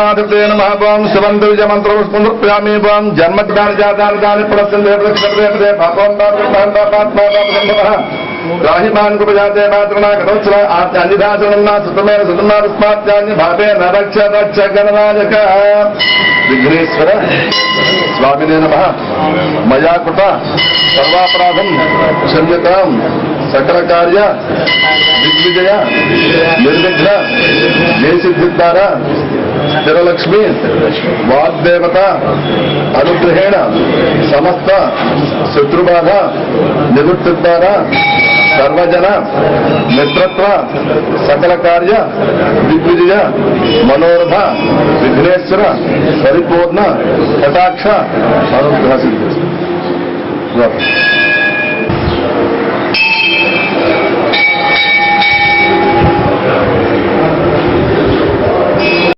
श्रीमाधवे नमः ओं शिवन्तु विजयमन्त्रपुष्पमर्पयामि ओं जन्मज्ञानि जातानि तानि पुरस्सन्देवदे पापों पात्मात्मा राहिमान् कुपजाते मातृणा कथोत्सव अन्यदाचरणं सुतमेन सुतमास्मात्यान्य भावे न रक्ष रक्ष गणनायक विघ्नेश्वर स्वामिने नमः मया कृत सर्वापराधं क्षम्यतां सकल कार्य दिग्विजय निर्विघ्न जयसिद्धिद्वार स्थिरलक्ष्मी वाग्देवता अनुग्रहेण समस्त शत्रुबाध निवृत्तिद्वारा सर्वजन मित्रत्व सकल कार्य दिग्विजय मनोरथ विघ्नेश्वर परिपूर्ण कटाक्ष अनुग्रह सिद्धि